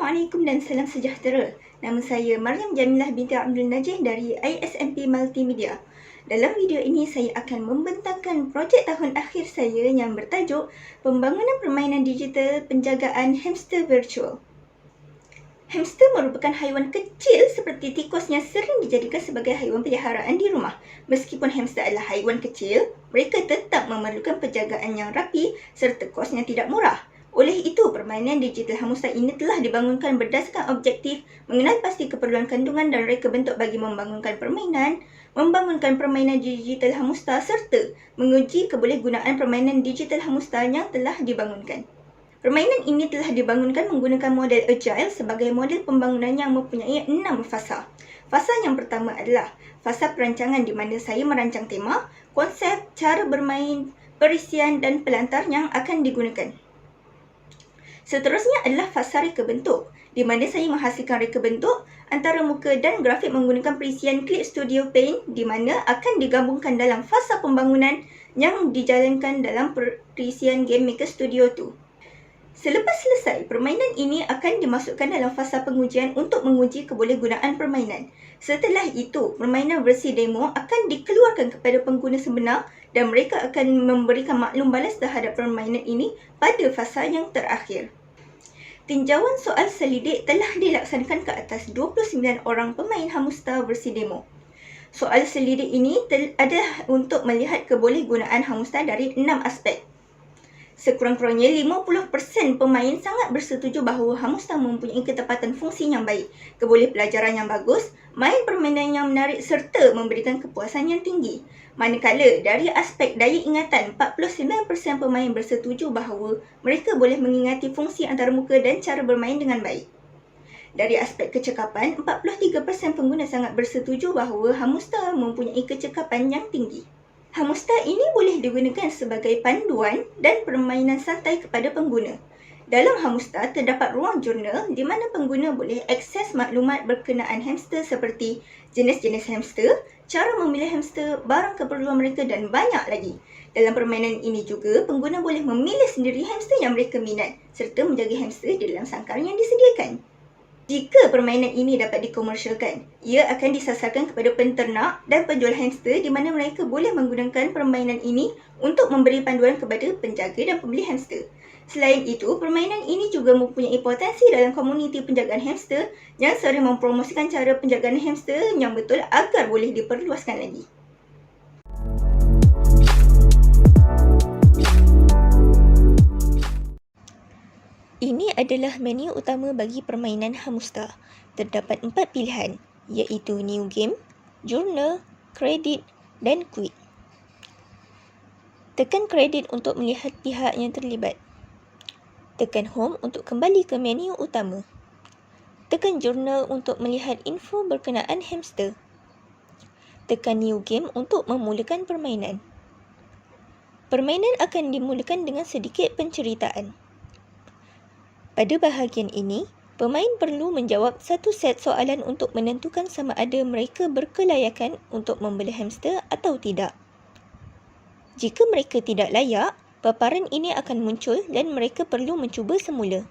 Assalamualaikum dan salam sejahtera. Nama saya Maryam Jamilah binti Abdul Najih dari ISMP Multimedia. Dalam video ini saya akan membentangkan projek tahun akhir saya yang bertajuk Pembangunan Permainan Digital Penjagaan Hamster Virtual. Hamster merupakan haiwan kecil seperti tikus yang sering dijadikan sebagai haiwan peliharaan di rumah. Meskipun hamster adalah haiwan kecil, mereka tetap memerlukan penjagaan yang rapi serta kosnya tidak murah. Oleh itu, permainan digital hamster ini telah dibangunkan berdasarkan objektif mengenal pasti keperluan kandungan dan reka bentuk bagi membangunkan permainan digital hamster serta menguji kebolehgunaan permainan digital hamster yang telah dibangunkan. Permainan ini telah dibangunkan menggunakan model Agile sebagai model pembangunan yang mempunyai 6 fasa. Fasa yang pertama adalah fasa perancangan di mana saya merancang tema, konsep, cara bermain, perisian dan pelantar yang akan digunakan. Seterusnya adalah fasa reka bentuk, di mana saya menghasilkan reka bentuk antara muka dan grafik menggunakan perisian Clip Studio Paint di mana akan digabungkan dalam fasa pembangunan yang dijalankan dalam perisian Game Maker Studio 2. Selepas selesai, permainan ini akan dimasukkan dalam fasa pengujian untuk menguji kebolehgunaan permainan. Setelah itu, permainan versi demo akan dikeluarkan kepada pengguna sebenar dan mereka akan memberikan maklum balas terhadap permainan ini pada fasa yang terakhir. Tinjauan soal selidik telah dilaksanakan ke atas 29 orang pemain hamster versi demo. Soal selidik ini adalah untuk melihat kebolehgunaan hamster dari 6 aspek. Sekurang-kurangnya 50% pemain sangat bersetuju bahawa hamster mempunyai ketepatan fungsi yang baik, kebolehpelajaran yang bagus, main permainan yang menarik serta memberikan kepuasan yang tinggi. Manakala dari aspek daya ingatan, 49% pemain bersetuju bahawa mereka boleh mengingati fungsi antarmuka dan cara bermain dengan baik. Dari aspek kecekapan, 43% pengguna sangat bersetuju bahawa hamster mempunyai kecekapan yang tinggi. Hamster ini boleh digunakan sebagai panduan dan permainan santai kepada pengguna. Dalam hamster terdapat ruang jurnal di mana pengguna boleh akses maklumat berkenaan hamster seperti jenis-jenis hamster, cara memilih hamster, barang keperluan mereka dan banyak lagi. Dalam permainan ini juga, pengguna boleh memilih sendiri hamster yang mereka minat serta menjaga hamster di dalam sangkar yang disediakan. Jika permainan ini dapat dikomersialkan, ia akan disasarkan kepada penternak dan penjual hamster di mana mereka boleh menggunakan permainan ini untuk memberi panduan kepada penjaga dan pembeli hamster. Selain itu, permainan ini juga mempunyai potensi dalam komuniti penjagaan hamster yang sering mempromosikan cara penjagaan hamster yang betul agar boleh diperluaskan lagi. Ini adalah menu utama bagi permainan hamster. Terdapat 4 pilihan, iaitu New Game, Journal, Credit dan Quit. Tekan Credit untuk melihat pihak yang terlibat. Tekan Home untuk kembali ke menu utama. Tekan Journal untuk melihat info berkenaan hamster. Tekan New Game untuk memulakan permainan. Permainan akan dimulakan dengan sedikit penceritaan. Pada bahagian ini, pemain perlu menjawab satu set soalan untuk menentukan sama ada mereka berkelayakan untuk membeli hamster atau tidak. Jika mereka tidak layak, paparan ini akan muncul dan mereka perlu mencuba semula.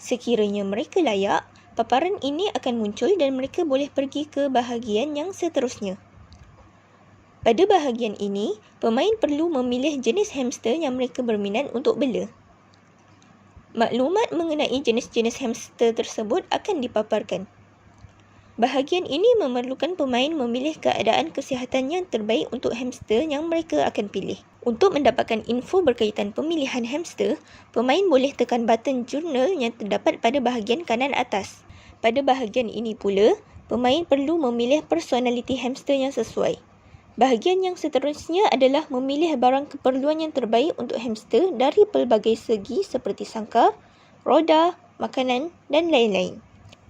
Sekiranya mereka layak, paparan ini akan muncul dan mereka boleh pergi ke bahagian yang seterusnya. Pada bahagian ini, pemain perlu memilih jenis hamster yang mereka berminat untuk bela. Maklumat mengenai jenis-jenis hamster tersebut akan dipaparkan. Bahagian ini memerlukan pemain memilih keadaan kesihatan yang terbaik untuk hamster yang mereka akan pilih. Untuk mendapatkan info berkaitan pemilihan hamster, pemain boleh tekan button jurnal yang terdapat pada bahagian kanan atas. Pada bahagian ini pula, pemain perlu memilih personaliti hamster yang sesuai. Bahagian yang seterusnya adalah memilih barang keperluan yang terbaik untuk hamster dari pelbagai segi seperti sangkar, roda, makanan dan lain-lain.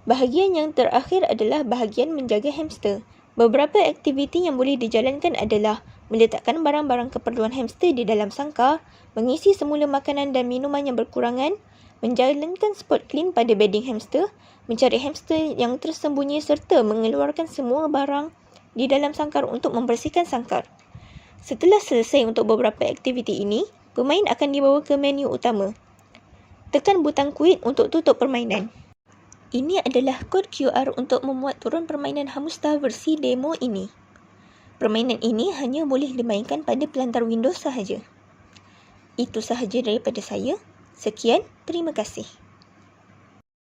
Bahagian yang terakhir adalah bahagian menjaga hamster. Beberapa aktiviti yang boleh dijalankan adalah meletakkan barang-barang keperluan hamster di dalam sangkar, mengisi semula makanan dan minuman yang berkurangan, menjalankan spot clean pada bedding hamster, mencari hamster yang tersembunyi serta mengeluarkan semua barang di dalam sangkar untuk membersihkan sangkar. Setelah selesai untuk beberapa aktiviti ini, pemain akan dibawa ke menu utama. Tekan butang quit untuk tutup permainan. Ini adalah kod QR untuk memuat turun permainan Hamustar versi demo ini. Permainan ini hanya boleh dimainkan pada pelantar Windows sahaja. Itu sahaja daripada saya. Sekian, terima kasih.